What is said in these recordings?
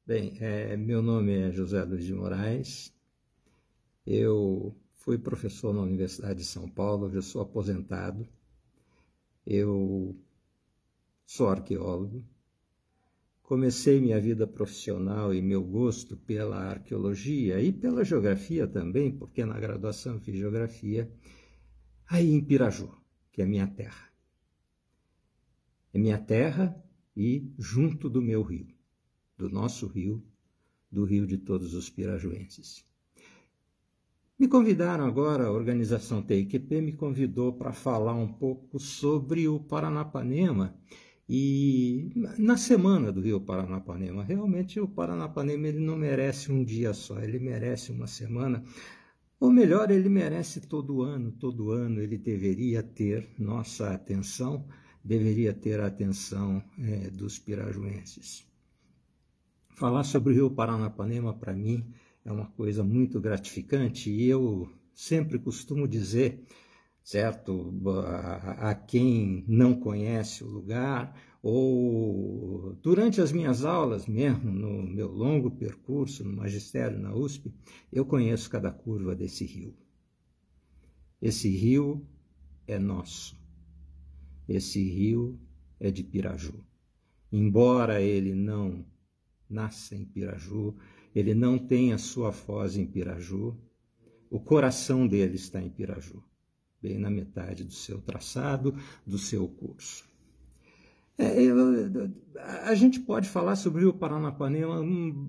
Bem, meu nome é José Luiz de Moraes, eu fui professor na Universidade de São Paulo, já sou aposentado, eu sou arqueólogo, comecei minha vida profissional e meu gosto pela arqueologia e pela geografia também, porque na graduação fiz geografia, aí em Piraju, que é minha terra. É minha terra e junto do meu rio, do nosso rio, do rio de todos os pirajuenses. Me convidaram agora, a organização TIQP me convidou para falar um pouco sobre o Paranapanema e na semana do Rio Paranapanema. Realmente o Paranapanema ele não merece um dia só, ele merece uma semana, ou melhor, ele merece todo ano ele deveria ter nossa atenção, deveria ter a atenção dos pirajuenses. Falar sobre o Rio Paranapanema, para mim, é uma coisa muito gratificante e eu sempre costumo dizer, certo, a quem não conhece o lugar ou durante as minhas aulas mesmo, no meu longo percurso no magistério na USP, eu conheço cada curva desse rio. Esse rio é nosso. Esse rio é de Piraju. Embora ele não nasça em Piraju, ele não tem a sua foz em Piraju, o coração dele está em Piraju, bem na metade do seu traçado, do seu curso. A gente pode falar sobre o Paranapanema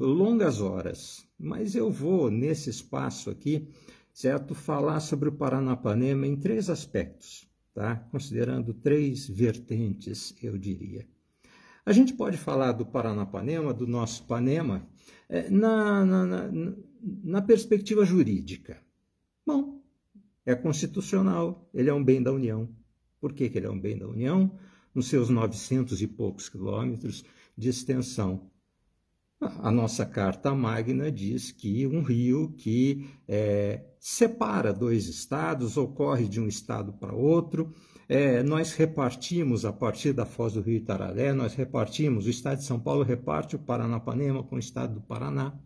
longas horas, mas eu vou, nesse espaço aqui, certo, falar sobre o Paranapanema em três aspectos, tá? Considerando três vertentes, eu diria. A gente pode falar do Paranapanema, do nosso Panema, na perspectiva jurídica. Bom, é constitucional, ele é um bem da União. Por que ele é um bem da União? Nos seus 900 e poucos quilômetros de extensão. A nossa Carta Magna diz que um rio que separa dois estados, ou corre de um estado para outro, nós repartimos, a partir da foz do rio Itararé, nós repartimos, o estado de São Paulo reparte o Paranapanema com o estado do Paraná,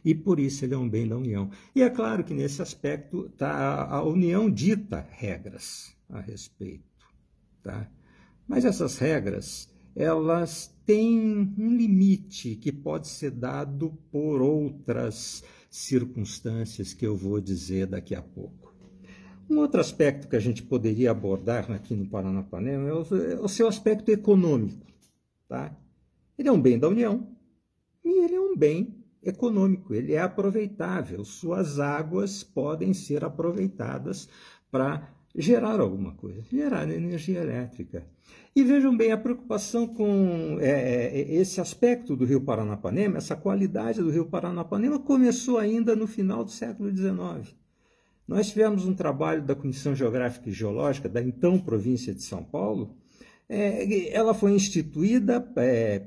e por isso ele é um bem da União. E é claro que nesse aspecto a União dita regras a respeito, tá? Mas essas regras, elas têm um limite que pode ser dado por outras circunstâncias que eu vou dizer daqui a pouco. Um outro aspecto que a gente poderia abordar aqui no Paranapanema é o seu aspecto econômico, tá? Ele é um bem da União e ele é um bem econômico, ele é aproveitável, suas águas podem ser aproveitadas para gerar alguma coisa, gerar energia elétrica. E vejam bem, a preocupação com esse aspecto do Rio Paranapanema, essa qualidade do Rio Paranapanema, começou ainda no final do século XIX. Nós tivemos um trabalho da Comissão Geográfica e Geológica, da então província de São Paulo. Ela foi instituída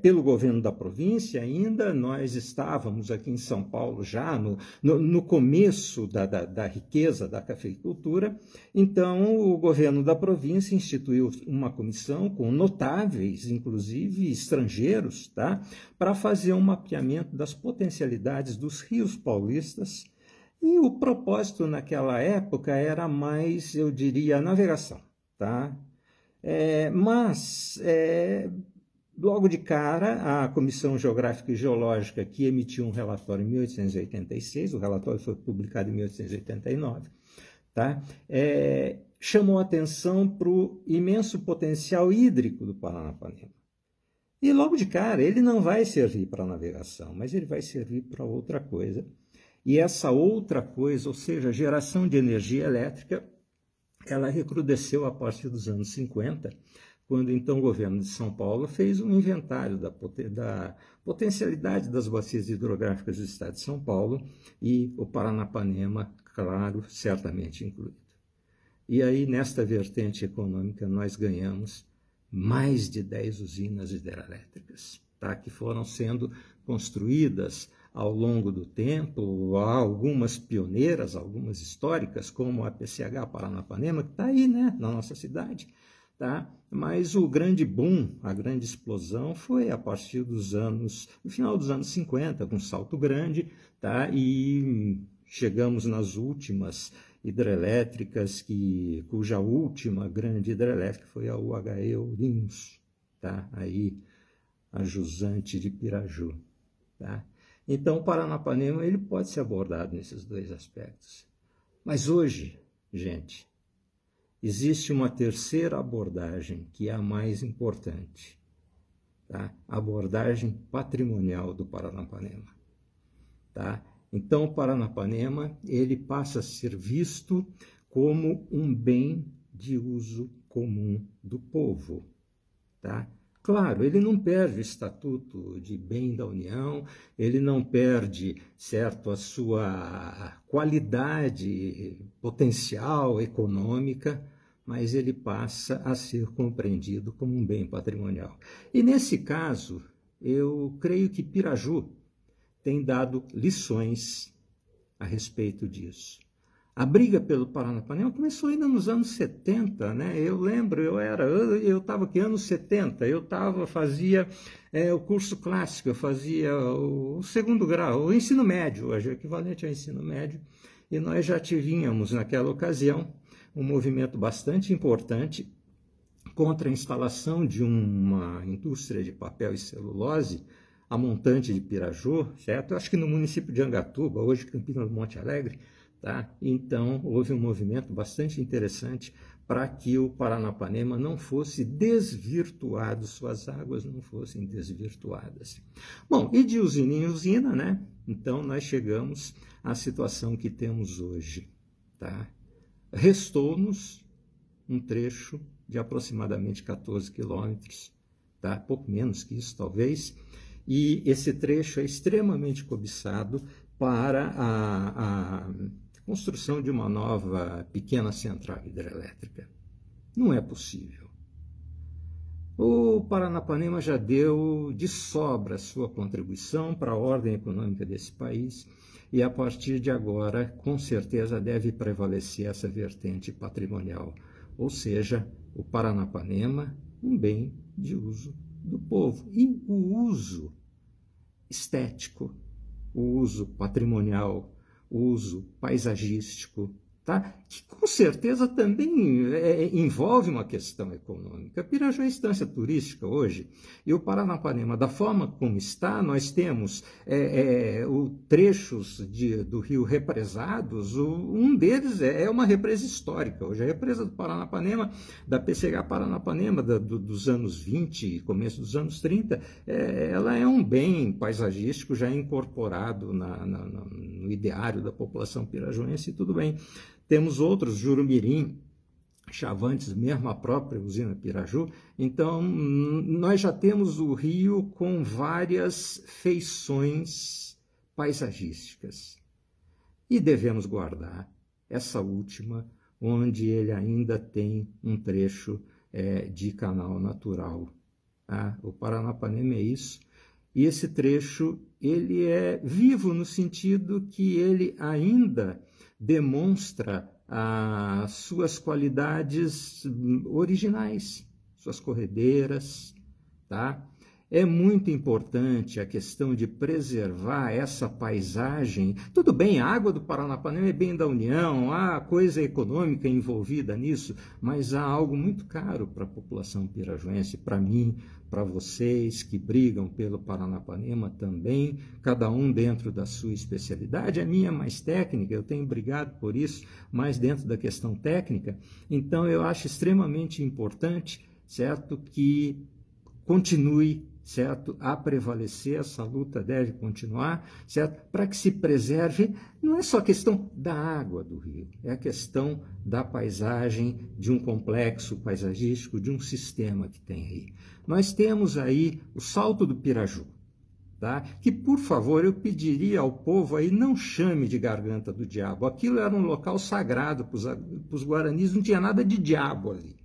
pelo governo da província ainda, nós estávamos aqui em São Paulo já no começo da riqueza da cafeicultura, então o governo da província instituiu uma comissão com notáveis, inclusive estrangeiros, tá, para fazer um mapeamento das potencialidades dos rios paulistas, e o propósito naquela época era mais, eu diria, a navegação, tá? Mas, logo de cara, a Comissão Geográfica e Geológica, que emitiu um relatório em 1886, o relatório foi publicado em 1889, tá? Chamou atenção para o imenso potencial hídrico do Paranapanema. E logo de cara, ele não vai servir para navegação, mas ele vai servir para outra coisa. E essa outra coisa, ou seja, a geração de energia elétrica, ela recrudesceu a partir dos anos 50, quando então o governo de São Paulo fez um inventário da potencialidade das bacias hidrográficas do estado de São Paulo e o Paranapanema, claro, certamente incluído. E aí, nesta vertente econômica, nós ganhamos mais de 10 usinas hidrelétricas, tá? Que foram sendo construídas ao longo do tempo, há algumas pioneiras, algumas históricas, como a PCH Paranapanema, que está aí, né, na nossa cidade, tá? Mas o grande boom, a grande explosão foi a partir no final dos anos 50, com um salto grande, tá? E chegamos nas últimas hidrelétricas, cuja última grande hidrelétrica foi a UHE Ourinhos, tá? Aí a jusante de Piraju, tá? Então o Paranapanema ele pode ser abordado nesses dois aspectos. Mas hoje, gente, existe uma terceira abordagem que é a mais importante, tá? A abordagem patrimonial do Paranapanema, tá? Então o Paranapanema ele passa a ser visto como um bem de uso comum do povo, tá? Claro, ele não perde o estatuto de bem da União, ele não perde, certo, a sua qualidade potencial econômica, mas ele passa a ser compreendido como um bem patrimonial. E nesse caso, eu creio que Piraju tem dado lições a respeito disso. A briga pelo Paranapanema começou ainda nos anos 70, né? Eu lembro, eu estava aqui anos 70, fazia o curso clássico, eu fazia o segundo grau, o ensino médio, hoje é o equivalente ao ensino médio, e nós já tínhamos naquela ocasião um movimento bastante importante contra a instalação de uma indústria de papel e celulose, a montante de Piraju, certo? Eu acho que no município de Angatuba, hoje Campina do Monte Alegre, tá? Então, houve um movimento bastante interessante para que o Paranapanema não fosse desvirtuado, suas águas não fossem desvirtuadas. Bom, e de usina em usina, né? Então, nós chegamos à situação que temos hoje, tá? Restou-nos um trecho de aproximadamente 14 quilômetros, tá? Pouco menos que isso, talvez, e esse trecho é extremamente cobiçado para a construção de uma nova pequena central hidrelétrica. Não é possível. O Paranapanema já deu de sobra a sua contribuição para a ordem econômica desse país e, a partir de agora, com certeza deve prevalecer essa vertente patrimonial, ou seja, o Paranapanema, um bem de uso do povo. E o uso estético, o uso patrimonial, o uso paisagístico, tá? Que com certeza também envolve uma questão econômica. Piraju é instância turística hoje, e o Paranapanema, da forma como está, nós temos trechos do rio represados, um deles é uma represa histórica. Hoje a represa do Paranapanema, da PCH Paranapanema, dos anos 20, começo dos anos 30, ela é um bem paisagístico já incorporado no ideário da população pirajuense, e tudo bem. Temos outros, Jurumirim, Chavantes, mesmo a própria usina Piraju. Então, nós já temos o rio com várias feições paisagísticas. E devemos guardar essa última, onde ele ainda tem um trecho de canal natural. Tá? O Paranapanema é isso. E esse trecho ele é vivo no sentido que ele ainda demonstra as suas qualidades originais, suas corredeiras, tá? É muito importante a questão de preservar essa paisagem. Tudo bem, a água do Paranapanema é bem da União, há coisa econômica envolvida nisso, mas há algo muito caro para a população pirajuense, para mim, para vocês que brigam pelo Paranapanema também, cada um dentro da sua especialidade. A minha é mais técnica, eu tenho brigado por isso, mais dentro da questão técnica. Então, eu acho extremamente importante, certo, que continue, certo, a prevalecer, essa luta deve continuar, certo, para que se preserve, não é só a questão da água do rio, é a questão da paisagem, de um complexo paisagístico, de um sistema que tem aí. Nós temos aí o Salto do Piraju, tá? Que, por favor, eu pediria ao povo aí, não chame de Garganta do Diabo, aquilo era um local sagrado para os guaranis, não tinha nada de diabo ali,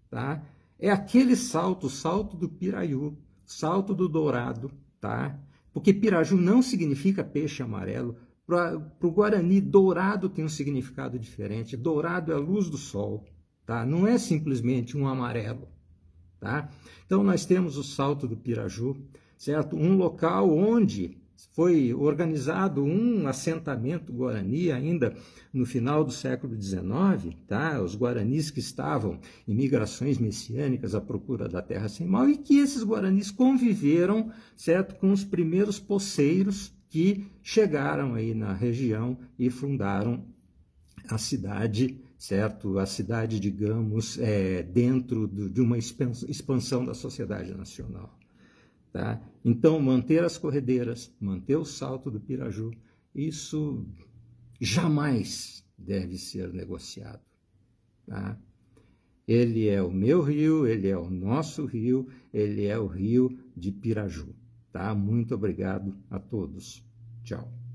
tá? É aquele salto, o Salto do Piraju, Salto do Dourado, tá? Porque Piraju não significa peixe amarelo. Para o Guarani, dourado tem um significado diferente. Dourado é a luz do sol, tá? Não é simplesmente um amarelo, tá? Então nós temos o Salto do Piraju, certo? Um local onde foi organizado um assentamento guarani ainda no final do século XIX, tá? Os guaranis que estavam em migrações messiânicas à procura da terra sem mal, e que esses guaranis conviveram, certo, com os primeiros poceiros que chegaram aí na região e fundaram a cidade, certo? A cidade, digamos, dentro de uma expansão da sociedade nacional. Tá? Então, manter as corredeiras, manter o Salto do Piraju, isso jamais deve ser negociado. Tá? Ele é o meu rio, ele é o nosso rio, ele é o rio de Piraju. Tá? Muito obrigado a todos. Tchau.